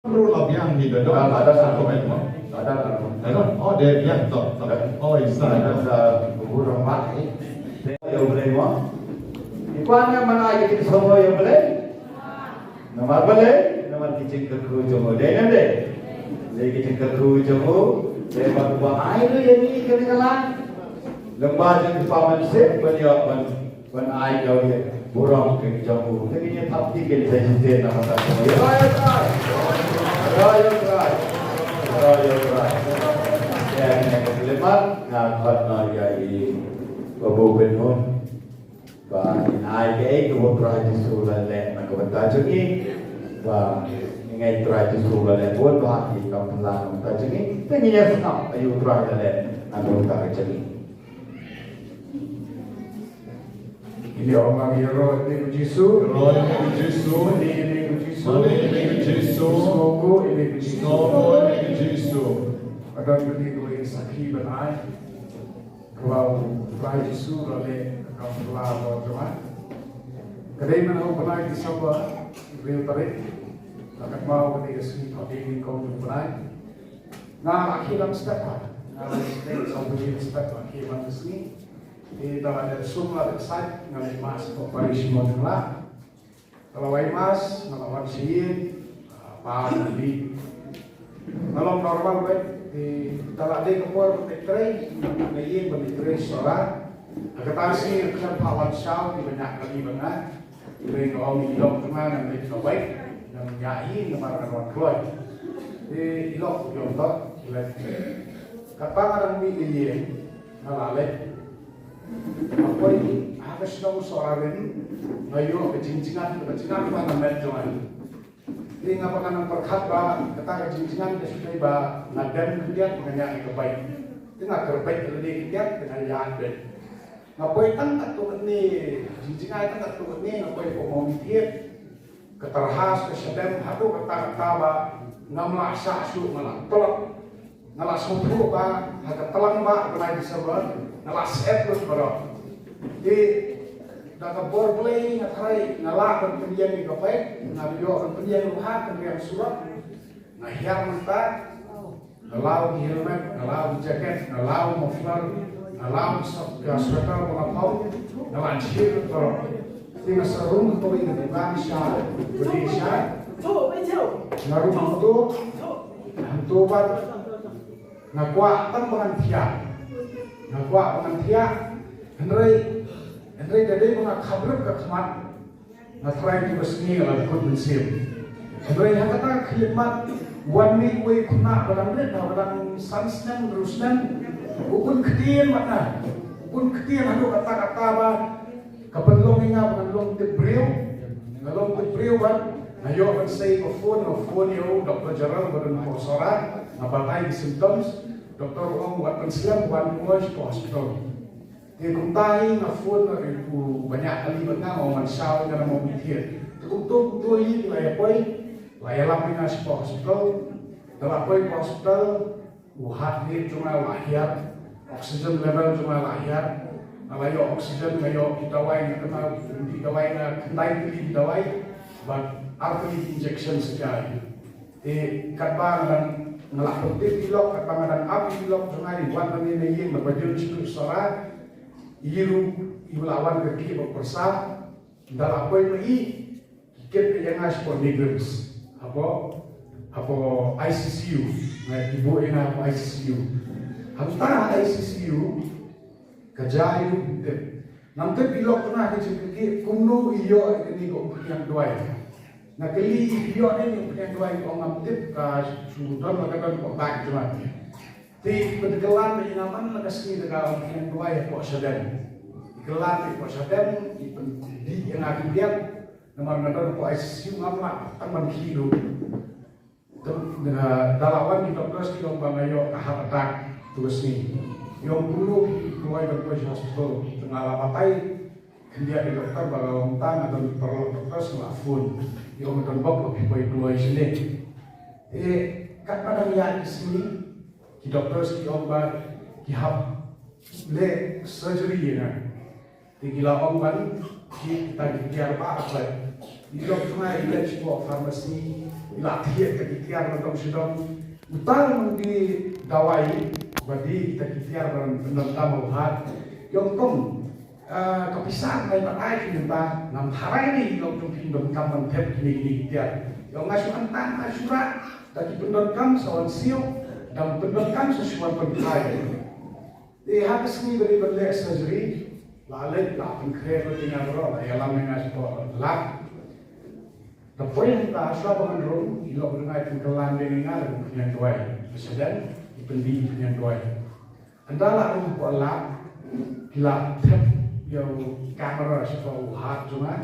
Perlu labian di dalam ada satu memang. Ada. Oh, dia yang tak. Oh, isa ada burung mak ni. Dia boleh mo. Ikuan mana kita semua yang boleh. Nama boleh. Nama kicik kerku jomo dia nanti. Dia kicik kerku jomo. Dia buat air tu yang ni kena. Lembah yang paman sep banyak ban air jauh dia burung ke jomo. Tapi ni tapi kita jadi nama tak semua. Yang kelima, ngakot nari babu benun, bah inai ke kebun raja sulan le, nak kebun tajuk ni, bah ingai raja sulan le, buat bah di kampung lang tajuk ni, tapi ni senang, ayu raja le, nak kebun tajuk ni. Ini orang Euro ini Jisu, Ada beli dua sakhi benai, kalau Tuhan Yesus oleh kaum pelawat Tuhan. Kedai mana benai di Sabah, real tarik, akan mau ketika sini kami ini kaum benai. Nah akhiran step lah, nah step sampai step akhiran sini. Di dalam ada semua website ngalih mas operasi modern. Kalau mas, ngelawan siin, apa di kalau normal di dalam dia kepor betray, naik betray seorang. Ketasi kesan pawan syau di banyak kali banget. Dari orang ilok cuma yang lebih baik dan nyai lembaran orang keluar. Di ilok contoh, kata orang ini ngalale. Apa ini? Apa sedang seorang ini? Ngayo kecincingan mana menjual. Ini ngapa kan perkat ba kata kecincingan kesukai ba ngadan kegiat mengenai kebaik. Tengah terbaik lebih kegiat dengan yang ada. Ngapai tak tukut ni cincingan tak tukut ni ngapai komunitas keterhas kesedem hadu kata ba ngamla sasu malah tolak ngalah suku ba haga telang ba kenai disebut ngalah set terus bro. Di dalam borplay ngatai ngalah pendian di kafe ngabio pendian luha pendian surat ngahiar mentah ngalau helmet ngalau jaket ngalau muffler ngalau sweater mengapau ngalau shirt bro. Di serung tu ini bukan syar beri syar ngarum hantu bat ngakuat tan pengantia Henry jadi mengaku kabar kekhidmat, ngatrai di besni kalau ikut bensim. Henry yang kata khidmat, one week we kuna balang red, balang sansnen terusnen, ukun ketian mana, ukun ketian hadu kata apa, kapenlong inga penlong tebriu ban, nayo kan say phone yo, dokter jaral badan profesorat, nabatai di symptoms, dokter orang buat pensiam buat muas hospital. Kuntai na phone na ribu banyak kali benda mau mansau na mau mikir. Untuk ini laya lapin na si hospital, dalapoi hospital, uhat ni cuma lahir, oksigen level cuma lahir, alayo oksigen kayo ditawai na kendai pilih ditawai, but artery injection sekali. Katbang dan ngelakut pilok, katbang dan api pilok cuma dibuat ni naik berbaju cipu suara. Iru lawan kaki berpersah dalam apa ini kita yang asal migrants apa ICCU ibu ina ICCU antara ICCU kerja itu nanti pilot pernah kecil kumno iyo ini kok yang dua nah kali iyo ini yang dua itu orang tip sudah melakukan kontak cuma di pengelan penyinaman lekasni dengan yang dua ya kok sedang gelar di kok sedang di yang akibat nomor kok ICU ngamak teman kilo dalawan di dokter yang bangayo kahatan terus ni yang dulu keluar dokter hospital tengah lapatai dia di dokter bagawang tang atau perlu dokter selafun yang menembak lebih baik keluar sini kat pada yang di sini di dokter si obat di hab le surgery na di gila obat kita di biar apa di dokter na ilet sebuah farmasi Ilatihan kekitian atau sedang utang di dawai bagi kekitian dan tamu hat yang kom kepisah dari pakai kita nam harai ni yang tu pindon kam mantep ni kekitian yang ngasuh antang asurat dari pindon kam sawan siu dan pindon kam sesuatu pentai di habis ni beri berlek surgery lalu lah pengkret tinggal berapa yang lama ngasih lak. Tapi kita asal pengendurung, ilok dengan pengkelan dengan punya doai, presiden, pendi punya doai. Andalah rumah pola, bila tep yang kamera sesuatu hard cuma,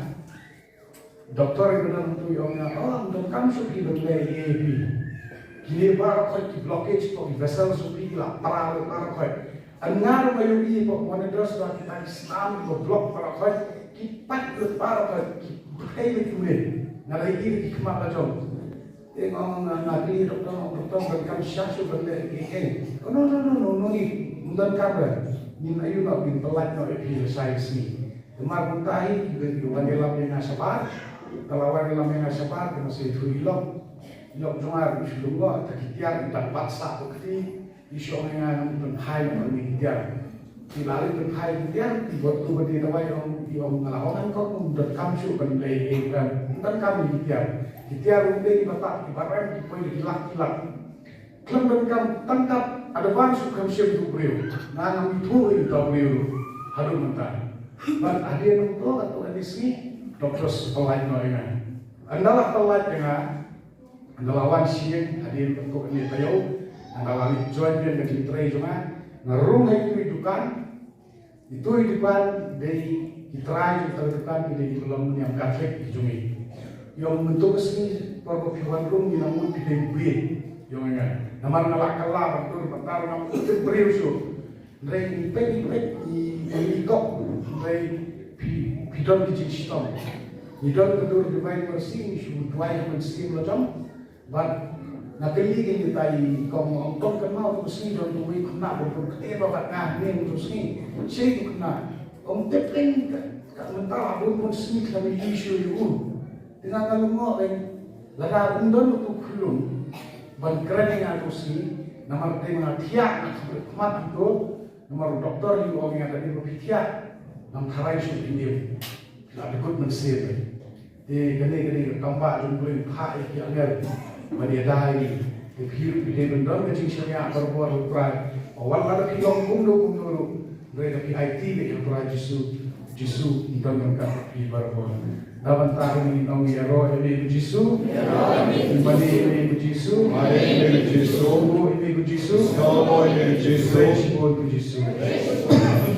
doktor itu dalam tu yang dalam kamu supi berlai EAP, kini baru kau di blockage kau di vessel supi lah parah. Angar mayu ini kau mana terus kita Islam kau blok parah kau, kipat parah kau, kipai itu Nalagi di kemak bajong, tengok nabi doktor berkam syasyu berlek ikan. No ni mundan kabar. Ni ayu nak bin pelat nak epil saiz ni. Kemar buntai juga dalam yang sabar. Kalau dalam yang sabar masih itu ilok cuma isulungo takitiar dan paksa bukti isu yang benhai bermikir. Dilari benhai dia dibuat tu berdiri awal yang ngelawan kau mundan kamsu berlek ikan. Dan kami hitiar undi di batak, di barang, di poin, di lak. Kelam dan kam tangkap ada bangsu kam siap itu beriu, nanam itu beriu, harum mentah. Dan ada yang tahu atau ada sini dokter pelai noingan. Andalah pelai dengan andalah wan siang ada yang bentuk ini tayo, andalah join dia dengan literai cuma ngerung itu hidupan dari literai kita hidupan di dalam yang kafir di jumi. Yang bentuk sini perbuatan rum namun tidak buat yang enggak. Nama ngalak betul bentar nama itu beriusu. Dari pek di kok dari pidon di sistem. Pidon betul dimain bersih sudah dua bersih macam. But napili ini tadi kau untuk kenal bersih dan tuh kena betul kita bapak ni untuk sini. Saya kena. Tepeng kat mentara pun sini kami isu itu. Dengan kalau mau laga undon untuk kulung, ban keren yang aku sih, nama dengan tiak mat itu, nama doktor yang orang yang tadi berpikir, nama karai sudah ini, tidak ikut mensir. Di kene tambah jumlah hak yang ada, bagi dai, di hidup bendon kecil seria berbuat berat. Awal ada kilong kumdo, dari IT yang berat jisu dan mereka berbuat. Dalam tahun ini orang Yero ini Jisu, Imani ini Jisu, ini Jisu, ini Jisu, ini Jisu,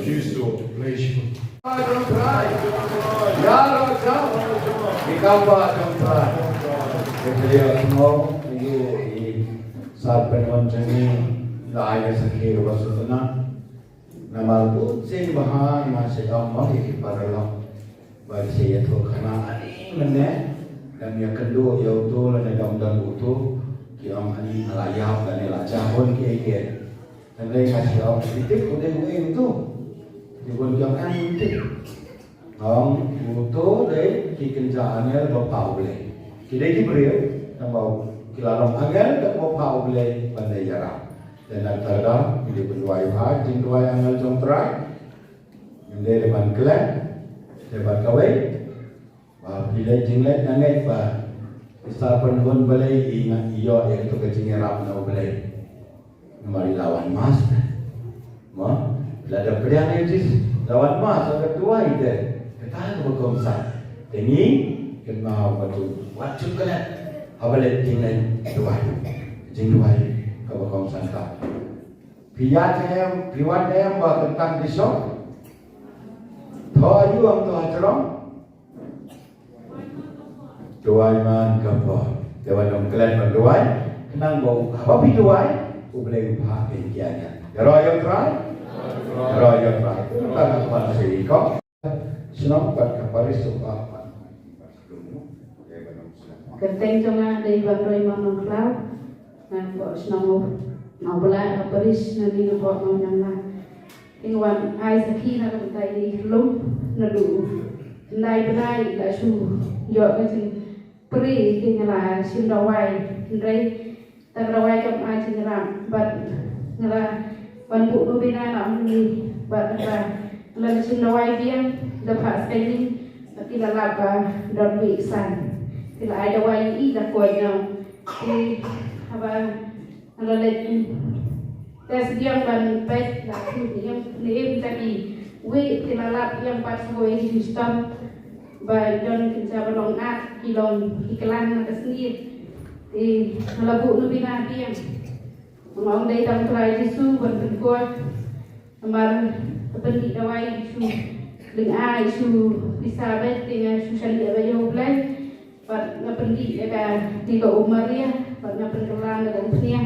Jisu, Jisu, Don't try, ya Raja, dikambah don't try. Beliau semua ini saat penuntun ini lahir sekali wasutuna, nama itu sih bahan masih lama di paralel. Bagi saya tu kerana ani mana dan yang kedua iaitu lada daun butuh kiam ani melayap dan elacah pun kaya dan mereka kasih awak sedikit udah itu dibuat kiam ani itu butuh deh kerjaannya bapak boleh kita diberi nama kilaram angel tak bapak boleh pandai jarang dan antara ini berdua ibadah jindua yang ngajong terai menjadi depan kelan Lepas kawai, bila jinglet nangai pa, isa penhun balai ingat iyo itu kecingnya rap na balai, namari lawan mas, ma, bila ada pilihan itu lawan mas, agak tua itu, kita tu berkomsa, tengi, kena batu, wajib kena, abalai jinglet dua, jing dua, kau berkomsa tak, piat yang tentang disok. Tahu am tu ajaran, doai man kapal, dewan dom kalian berdoai, kenang bau apa pi doai, boleh upah pengiannya. Royal try, tak apa sih kau, senang kat kapal itu apa? Kerteng jonga dari Bandroi Manong Cloud, dan buat senang mau bela Paris nanti buat mau nyala. Ingwan ai sakhi na ko tai lum na du nai benai la su yo ka sin beri tinggal sindawai ndai tagrawai kam ajiram bat ngala ban bu nubina nam ni bat ngala sindawai biang dapat sekali tila laba don wi san tila ada wai I da koyo di apa ngala le tes biang ban pet la yang ni tadi wi tila lab yang pas hoi sistem by John Kinsabalong at Kilong Ikalan Nakasnir di Malabu Nubina Diang Mang Day Tam Trai Jisu Ban Penkot Amar Pendi Dawai Su Ling Ai Su Isabet Dengan Susan Dewayo Blay Bat Ngapendi Ega Tiga Umaria Bat Ngapenkelan Ega Upnia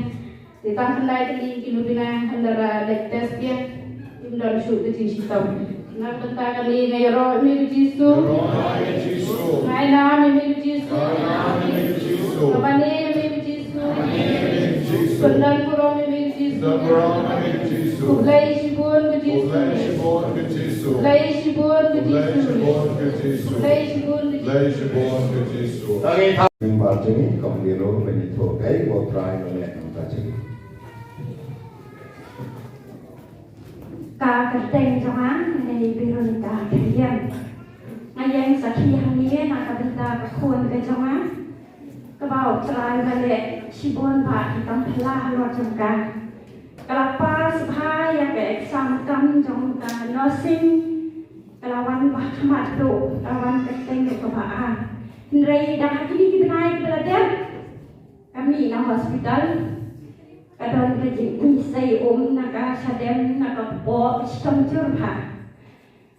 di Tam Kendai Kendi Kinubina Handara Lek Tes Dia Imdan Su Kecil Sistem Nak tentang ini Nero Mimi Jisu Hai nama Mimi Jisu Kabani Mimi Jisu Pendan Puro Mimi Jisu Kublai Shibun ke Jisu Kublai Shibun ke Jisu Kublai Shibun ke Jisu Yang baca ni Kamiliro Benito Kai Wotrai Oleh Nampak Cik Ka kerteng janganในบิรุณิกาเทียนมายังสักทีฮันนี้นักบินตากับคนกันจังนะกระเป๋าสลายมาเละชิบอนผ่าที่ตั้งพลาหลอดจงการกระป๋าสภายังแก่สามกันจงการนอซิงกระวันบัตรมาดูกระวันkertengกับกระป๋าในดังที่นี่เป็นนายประเด็นkami na hospital kadang kerja misai naga sadem naga po sistem curha.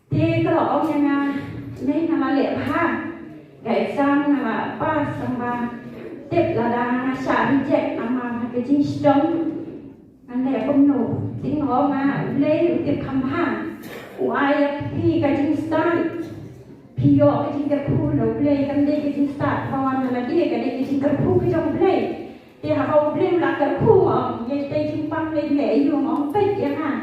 Di kalau yang ni nama lepha, gaya sang nama pas sama tip lada nasa reject nama kerja sistem. Anda penuh tinggal leh tip kamha, uai pi kerja stan, pio kerja kerja leh kan dia kerja start kawan lagi kerja kerja leh. Thì họ lên là cái khu ở dây tây chim băng lên lệ vô ngón tết vậy ha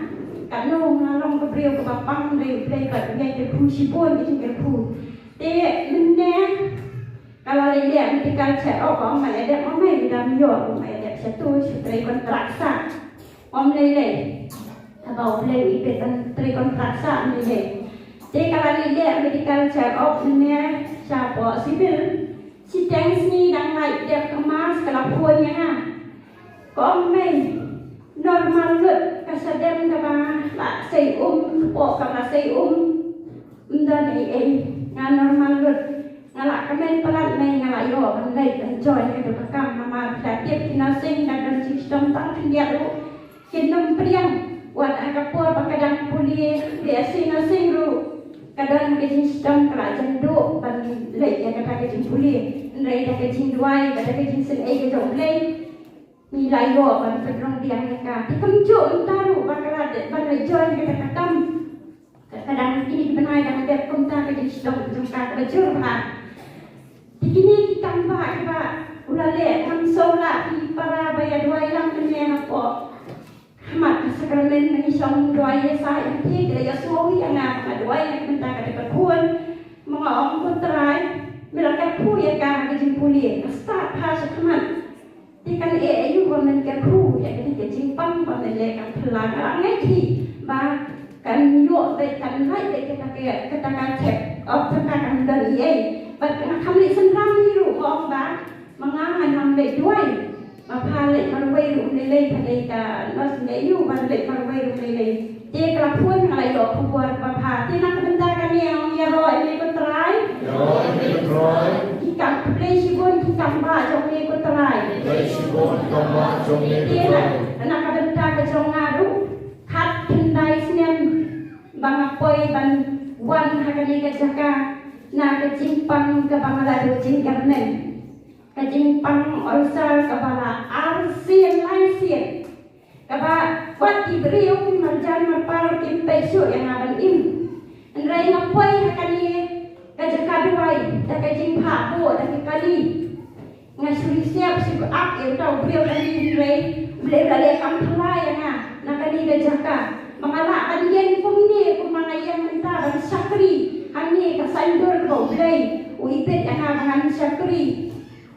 cả nông là long cái bèo cái băng lên lên cái dây cái khu chỉ buôn cái khu thì mình nè kalau lihat ketika saya om mày đẹp om mày đam yo mày đẹp sẽ tôi sẽ trai kontraksa om lele atau lele itu trai kontraksa lele thì kalau lihat ketika saya om nè siapa sipil si thanks ni đang lại đẹp kemas kalau punya ha có mình normal good kasadem ka ba la say po ka la say dan nga normal good nga la kamen palat may nga la yo kan lay enjoy ka to kam mama kreatif kinasing dan sistem tang tindiak lu kinam priang wan akapor pakadang puli biasa nasing ru kadang kerja sistem kerajaan duk ban lek yang kata kerja pulih ndai dah kerja duai kata kerja sen ai kerja lek mi lai lo ban pedrong dia ka tikemjuk taru bakal ban lai join kata katam kadang ini benai dan dia kumta kerja sistem jumpa bajur ha tikini tambah ba ulah lek ham sola pi para bayar duai lang punya apa Mat sakramen menisong doa sa inti kaya suwi ang mga doa yang minta ka perpuan mga ong try melakat ku ya ka kajin puli start pa sa kaman tikan ayu women ka ku ya kini kajin pam ba le kan plang ngai thi ba kan yo te kan hai te kita ka check of ta kan dari ai ba kan khamli sanram ni ru ong ba mga hanam le doai mà pha lệ mà quay rụng lên thành đây cả nó sẽ yêu mà lệ mà quay rụng lên dia kelak pun kalau itu buat bapa dia nak bentar kan yang ya roy ni ko try ikan play sibon ikan ba jong ni ko try dia nak bentar ke jong ngaru khat kendai senen bang apoi ban wan hakani ke jaka na ke jimpang ke bangala do jing karnen kejimpang olsa kepala arsian laisian kapa kuat diberiung marjan marpal kim pesu yang aban im andrai ngapoi hakani kajakadwai da kejimpa bo da kali ngasuri siap si ak yang tau beliau kali andrai beliau lale kam thalai yang nakani kajaka mangala kan yen kumni kumangayang minta ban sakri hani ka sandor ko play uipet yang aban sakri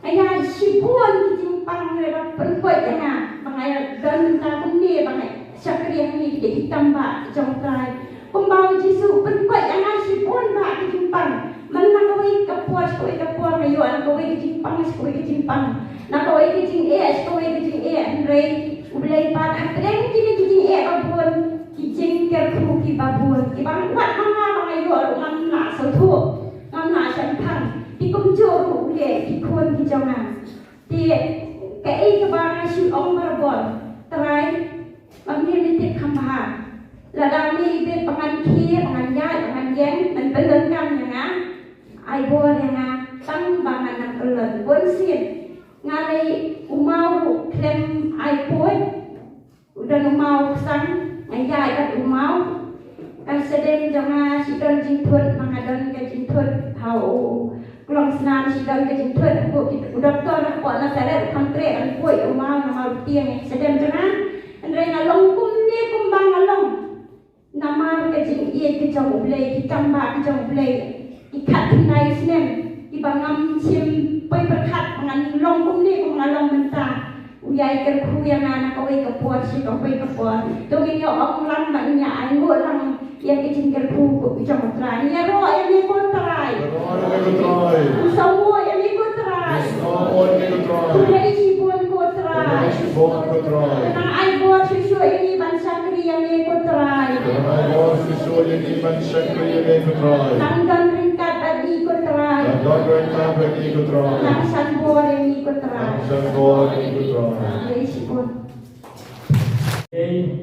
ayah sibuan kijimpang lera perkuat yang bangai dan takun dia bangai syakriah ni kita tambah jong try pembawa Yesus perkuat yang sibuan bah kijimpang mana kawai kapuas ayo an kawai kijimpang nak kawai kijing Andre ulai pan atreng kijing babun kijing kerku ki babun ki bang wat manga bangai yo ngam na so thu ngam na shan thang di kum jo ru le di khon di jonga di ka ei ka ba shi ong mar bon trai bang ni ni tik kham ha la da mi be pangan khi pangan ya pangan yang men belen kan yang a ai bo yang a tang bangan nak belen bon sin ngalai umau klem ai poi udah umau sang ayah kat umau kan sedeng jangan sidon jintut mangadon ke jintut hau kulong senam sidon ke jintut aku udah tua nak buat nak seret kantre kan poi umau nama tiang sedeng jangan andre ngalong kum ni kumbang ngalong nama ke jing ie ke jong ublei kitamba ke jong ublei ikat nai snem ibangam sim poi berkat mangan long kum ni kum ngalong mentah uyai kerku yang anak kawai kepuas si kawai kepuas tungin yo ong lang maknya anggo lang yang kecing kerku ko bijang trai ya ro yang ni kon trai semua yang ni kon trai kulai sibon ko trai nang ai bo susu ini bansa kri yang ni kon trai nang dan ringkat tadi ko trai nang sanbo yang ni ko trai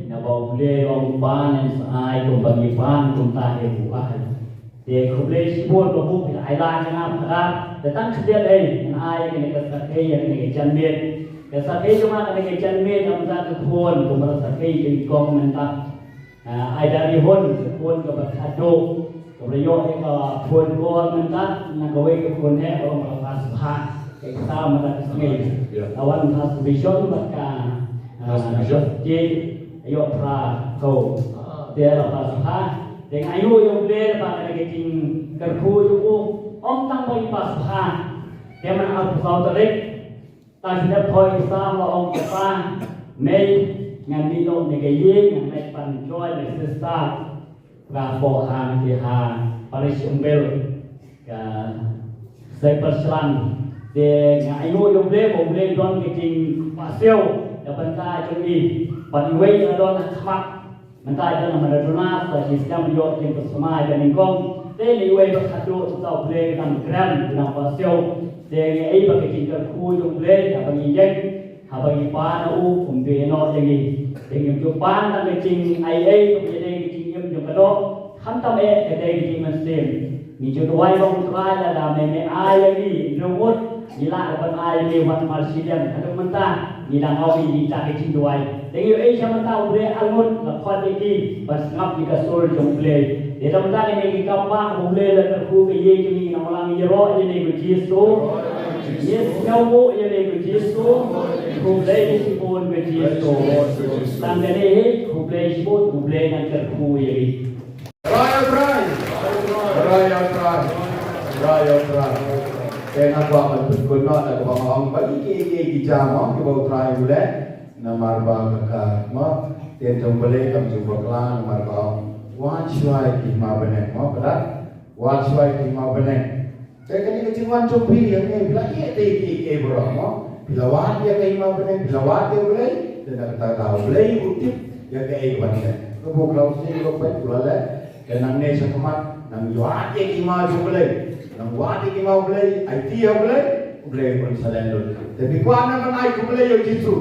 na bau le bau ban ai kum bagi ban kum ta he bu ai de khuble sibon ko bu ai la na phara de tang khdial ai ai ke ka sa ke ya ke chan met ka sa ke juma ke chan met am ta ko khon kum ra sa ke ke kong men ta ai dari hon khon ko ba khado ko re yo ke ka khon ko men ta na ko we ke khon he ko ma pa sa ke sa ma ta ngai awan has vision ba ka jadi ayo pra kau dia lepas ha dengan ayo yang boleh pada keting kerku itu om tang bagi pas ha dia mana aku tahu terik tak sudah poin Islam lah om kita mei ngan milo negaye ngan mei pan joy mei sista ra po ha ki ha paris umbel ka saya perselan dia dengan ayo yang boleh don keting pasio ya banta jumi paniwei adon khmak banta jana madona sa sistem yo jeng pesma dan ingkong te liwei bakhatu tau ble nam gram nam pasio de ei bakiting ka khu jong ble ya bagi jeng ha bagi pa na u kum de no jengi jeng ju pan ta jing ai ei kum de jing yem ju kado kham tam e de jing man sem ni ju wai bong trai la da me ai ni no mot ni la ban ai ni wan marsidian adu menta ni lang awi ni ta ke chinduai dengi ei sama ta ure almut la khot ki bas ngap ni ka sur jong ble de dam ta ni ki kamba ble la ka khu ke ye ki ni na malang ye ro ye ni ku jisu yes no mo ye ni ku jisu ku ble ni si pon ku jisu tan de ni ku ble si pon ku ble nan ka khu ye ni Raya. Kena ko ang pagkuno na ko ang bagi ki jama ki bau try ule na marba ka mo ten jom bale kam ju bakla marba wan shwai ki ma bane mo pada wan shwai ki ma bane te kani ki wan jo pi yang ni bila ye te ki ke bro mo bila wan ye ki ma bane bila wan ye ule te na ta ta ule utip ye ke bane ko bu klau si ko pe ule ke nang ne sa kamat nang wan ye ki ma ju ule nang wadi ki mau beli, IT yang beli pun salendul. Tapi kuat nak naik ku beli yang jitu.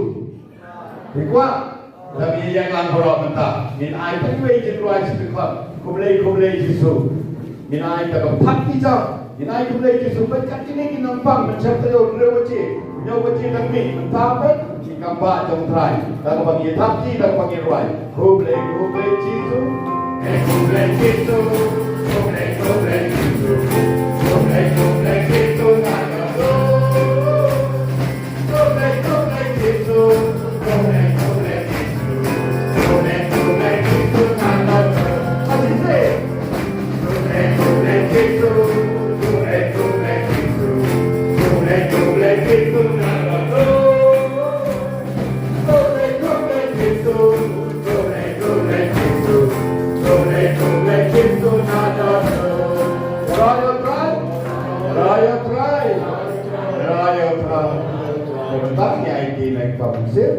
Tapi kuat, tapi yang lang borok mentah. Min ai tak beli jitu ai sebab ku beli jitu. Min ai tak pati jam. Min ai ku beli jitu. Berkat ini kita nampang mencap terus lewati. Nyawa wajib nak min mentah apa? Jika mbak jom try. Tak bagi tapi tak bagi ruai. Ku beli jitu. Ku beli jitu. Ku beli jitu. Go, naik pamsir